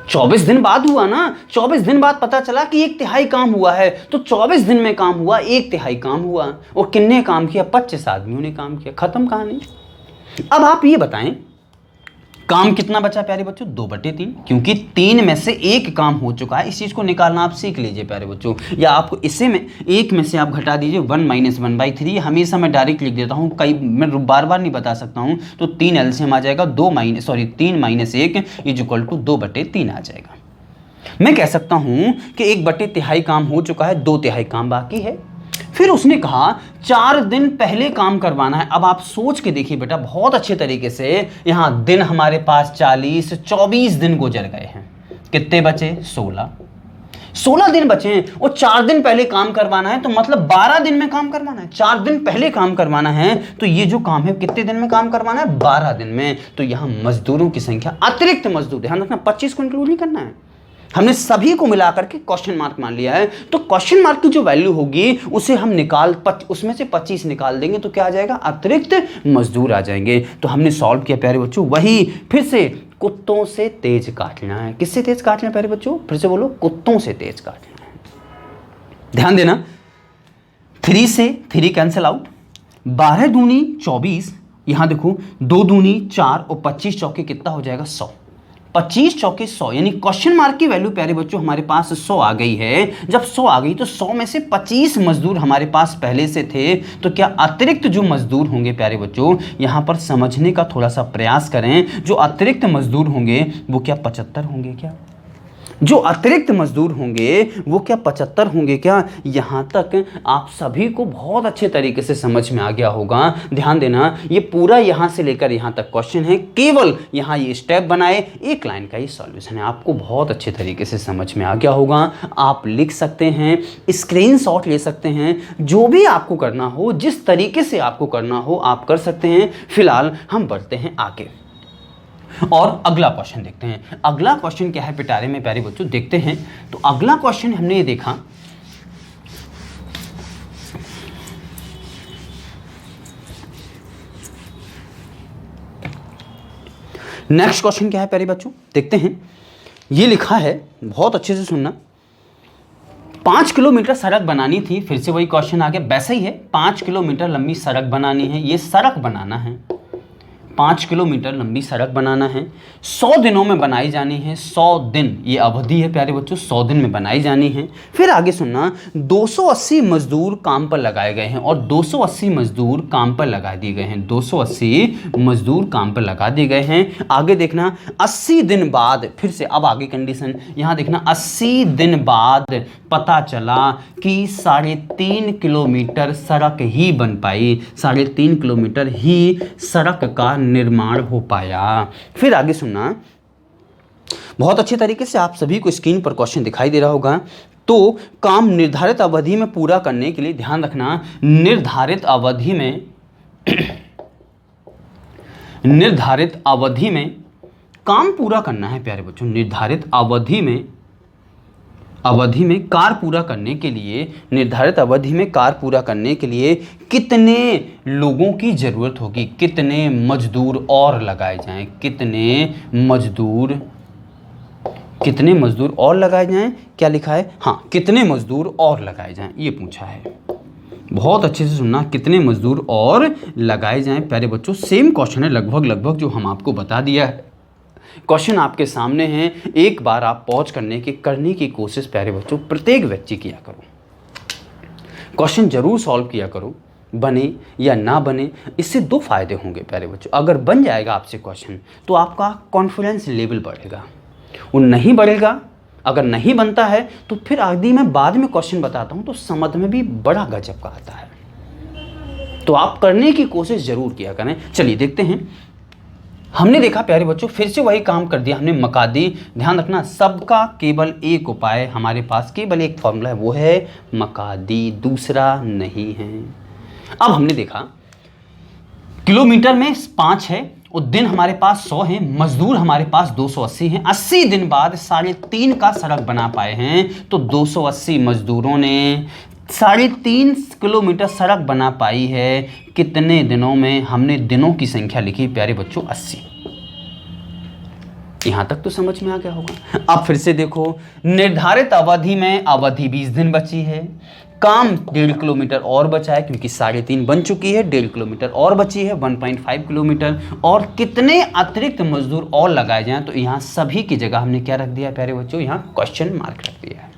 24 दिन बाद हुआ ना, 24 दिन बाद पता चला कि 1/3 काम हुआ है, तो 24 दिन में काम हुआ, 1/3 काम हुआ। और किन्ने काम किया? 25 आदमियों ने काम किया, खत्म कहानी। अब आप ये बताएं काम कितना बचा प्यारे बच्चों? 2/3, क्योंकि 3 में से 1 काम हो चुका है। इस चीज को निकालना आप सीख लीजिए प्यारे बच्चों, या आपको इससे में 1 में से आप घटा दीजिए 1 - 1/3। हमेशा मैं डायरेक्ट लिख देता हूं, कई मैं बार बार नहीं बता सकता हूं, तो 3 एलसीएम आ जाएगा, 3 - 1 = 2/3 आ जाएगा। मैं कह सकता हूं कि 1/3 काम हो चुका है, 2/3 काम बाकी है। फिर उसने कहा 4 दिन पहले काम करवाना है। अब आप सोच के देखिए बेटा बहुत अच्छे तरीके से, यहां दिन हमारे पास 40, 24 दिन गुजर गए हैं, कितने बचे? 16 दिन बचे हैं, और 4 दिन पहले काम करवाना है, तो मतलब 12 दिन में काम करवाना है। 4 दिन पहले काम करवाना है, तो ये जो काम है कितने दिन में काम करवाना है? 12 दिन में। तो यहां मजदूरों की संख्या, अतिरिक्त मजदूर, ध्यान रखना 25 को इंक्लूड नहीं करना है, हमने सभी को मिलाकर के क्वेश्चन मार्क मान लिया है। तो क्वेश्चन मार्क की जो वैल्यू होगी उसे हम उसमें से 25 निकाल देंगे, तो क्या आ जाएगा? अतिरिक्त मजदूर आ जाएंगे। तो हमने सॉल्व किया प्यारे बच्चों, वही फिर से कुत्तों से तेज काटना है। किससे तेज काटना है प्यारे बच्चों? फिर से बोलो, कुत्तों से तेज काटना है। ध्यान देना 3 से 3 कैंसिल आउट, 12 दूनी 24, यहां देखो 2 दूनी 4 और 25 चौके कितना हो जाएगा? 100। 25 चौके 100, यानी क्वेश्चन मार्क की वैल्यू प्यारे बच्चों हमारे पास 100 आ गई है। जब 100 आ गई तो 100 में से 25 मजदूर हमारे पास पहले से थे, तो क्या अतिरिक्त जो मजदूर होंगे प्यारे बच्चों, यहां पर समझने का थोड़ा सा प्रयास करें, जो अतिरिक्त मजदूर होंगे वो क्या 75 होंगे? क्या जो अतिरिक्त मजदूर होंगे वो क्या 75 होंगे? क्या यहाँ तक आप सभी को बहुत अच्छे तरीके से समझ में आ गया होगा। ध्यान देना ये पूरा यहाँ से लेकर यहाँ तक क्वेश्चन है, केवल यहाँ ये स्टेप बनाए, एक लाइन का ही सॉल्यूशन है। आपको बहुत अच्छे तरीके से समझ में आ गया होगा। आप लिख सकते हैं, स्क्रीनशॉट ले सकते हैं, जो भी आपको करना हो, जिस तरीके से आपको करना हो आप कर सकते हैं। फिलहाल हम बढ़ते हैं आगे और अगला क्वेश्चन देखते हैं। अगला क्वेश्चन क्या है पिटारे में प्यारे बच्चों, देखते हैं। तो अगला क्वेश्चन हमने ये देखा, नेक्स्ट क्वेश्चन क्या है प्यारे बच्चों, देखते हैं। ये लिखा है, बहुत अच्छे से सुनना, 5 किलोमीटर सड़क बनानी थी। फिर से वही क्वेश्चन आ गया, वैसे ही है, 5 किलोमीटर लंबी सड़क बनानी है। ये सड़क बनाना है, 5 किलोमीटर लंबी सड़क बनाना है, 100 दिनों में बनाई जानी है। 100 दिन ये अवधि है प्यारे बच्चों, 100 दिन में बनाई जानी है। फिर आगे सुनना, 280 मजदूर काम पर लगाए गए हैं, और 280 मजदूर काम पर लगा दिए गए हैं। 280 मजदूर काम पर लगा दिए गए हैं। आगे देखना 80 दिन बाद, फिर से अब आगे कंडीशन यहाँ देखना, 80 दिन बाद पता चला कि 3.5 किलोमीटर सड़क ही बन पाई, 3.5 किलोमीटर ही सड़क का निर्माण हो पाया। फिर आगे सुनना, बहुत अच्छे तरीके से आप सभी को स्क्रीन पर क्वेश्चन दिखाई दे रहा होगा। तो काम निर्धारित अवधि में पूरा करने के लिए, ध्यान रखना, निर्धारित अवधि में निर्धारित अवधि में काम पूरा करना है प्यारे बच्चों। निर्धारित अवधि में कार्य पूरा करने के लिए, निर्धारित अवधि में कार्य पूरा करने के लिए कितने लोगों की जरूरत होगी? कितने मजदूर और लगाए जाएं? कितने मजदूर और लगाए जाएं? क्या लिखा है? हाँ, कितने मजदूर और लगाए जाएं, ये पूछा है। बहुत अच्छे से सुनना, कितने मजदूर और लगाए जाएं प्यारे बच्चों। सेम क्वेश्चन है लगभग जो हम आपको बता दिया है। क्वेश्चन आपके सामने हैं, एक बार आप पहुंच करने की कोशिश प्यारे बच्चों प्रत्येक व्यक्ति किया करो। क्वेश्चन जरूर सॉल्व किया करो, बने या ना बने इससे दो फायदे होंगे प्यारे बच्चों। अगर बन जाएगा आपसे क्वेश्चन तो आपका कॉन्फिडेंस लेवल बढ़ेगा, वो नहीं बढ़ेगा, अगर नहीं बनता है तो फिर आदि मैं बाद में क्वेश्चन बताता हूँ तो समझ में भी बड़ा गजब का आता है। तो आप करने की कोशिश जरूर किया करें। चलिए देखते हैं। हमने देखा प्यारे बच्चों फिर से वही काम कर दिया हमने, मकादी। ध्यान रखना सबका केवल एक उपाय, हमारे पास केवल एक फॉर्मूला है, वो है मकादी, दूसरा नहीं है। अब हमने देखा किलोमीटर में 5 है और दिन हमारे पास 100 है, मजदूर हमारे पास 280 हैं। 80 दिन बाद 3.5 का सड़क बना पाए हैं, तो 280 मजदूरों ने 3.5 किलोमीटर सड़क बना पाई है। कितने दिनों में? हमने दिनों की संख्या लिखी प्यारे बच्चों 80। यहां तक तो समझ में आ गया होगा। अब फिर से देखो, निर्धारित अवधि में अवधि 20 दिन बची है, काम 1.5 किलोमीटर और बचा है क्योंकि 3.5 बन चुकी है, 1.5 किलोमीटर और बची है 1.5 किलोमीटर। और कितने अतिरिक्त मजदूर और लगाए जाएं, तो यहां सभी की जगह हमने क्या रख दिया है प्यारे बच्चों, यहां क्वेश्चन मार्क रख दिया है।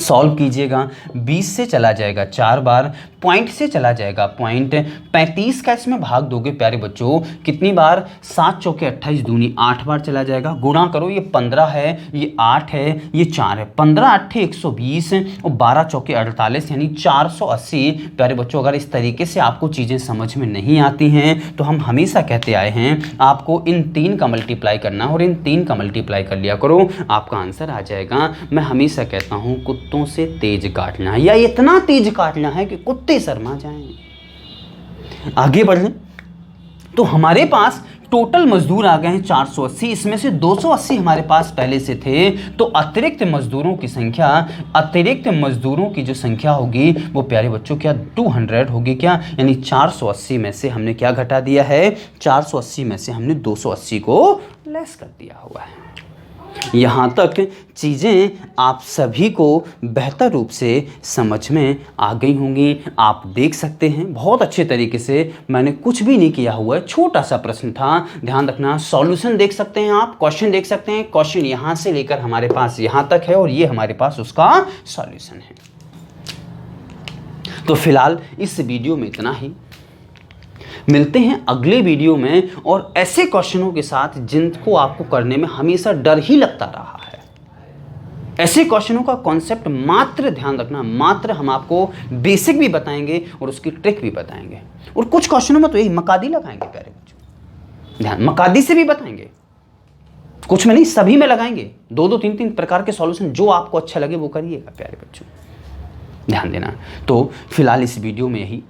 सॉल्व कीजिएगा, 20 से चला जाएगा 4 बार, पॉइंट से चला जाएगा पॉइंट, 35 का इसमें भाग दोगे प्यारे बच्चों कितनी बार, 7 चौके 28 दूनी 8 बार चला जाएगा। गुणा करो, ये 15 है, ये 8 है, ये 4 है, 15 8 120 और 12 चौके 48 यानी 480। प्यारे बच्चों अगर इस तरीके से आपको चीज़ें समझ में नहीं आती हैं तो हम हमेशा कहते आए हैं आपको इन 3 का मल्टीप्लाई करना और इन 3 का मल्टीप्लाई कर लिया करो, आपका आंसर आ जाएगा। मैं हमेशा कहता हूँ कुत्तों से तेज काटना है, या इतना तेज काटना है कि कुत्ते शर्मा जाएं। आगे बढ़ें तो हमारे पास टोटल मजदूर आ गए हैं 480, इसमें से 280 हमारे पास पहले से थे, तो अतिरिक्त मजदूरों की संख्या, अतिरिक्त मजदूरों की जो संख्या होगी वो प्यारे बच्चों क्या 200 होगी क्या, यानी 480 में से हमने क्या घटा दिया है, 480 में से हमने 280 को लेस कर दिया हुआ है। यहाँ तक चीज़ें आप सभी को बेहतर रूप से समझ में आ गई होंगी। आप देख सकते हैं बहुत अच्छे तरीके से, मैंने कुछ भी नहीं किया हुआ है, छोटा सा प्रश्न था। ध्यान रखना, सॉल्यूशन देख सकते हैं आप, क्वेश्चन देख सकते हैं, क्वेश्चन यहाँ से लेकर हमारे पास यहाँ तक है और ये हमारे पास उसका सॉल्यूशन है। तो फिलहाल इस वीडियो में इतना ही, मिलते हैं अगले वीडियो में और ऐसे क्वेश्चनों के साथ जिनको आपको करने में हमेशा डर ही लगता रहा है। ऐसे क्वेश्चनों का कॉन्सेप्ट मात्र ध्यान रखना, मात्र हम आपको बेसिक भी बताएंगे और उसकी ट्रिक भी बताएंगे, और कुछ क्वेश्चनों में तो यही मकादी लगाएंगे प्यारे बच्चों, ध्यान, मकादी से भी बताएंगे, कुछ में नहीं सभी में लगाएंगे। 2-2 3-3 प्रकार के सॉल्यूशन, जो आपको अच्छा लगे वो करिएगा प्यारे बच्चों, ध्यान देना। तो फिलहाल इस वीडियो में यही,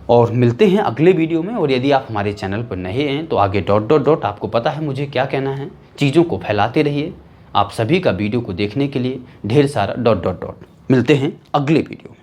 और मिलते हैं अगले वीडियो में। और यदि आप हमारे चैनल पर नए हैं तो आगे ... आपको पता है मुझे क्या कहना है, चीज़ों को फैलाते रहिए। आप सभी का वीडियो को देखने के लिए ढेर सारा ... मिलते हैं अगले वीडियो में।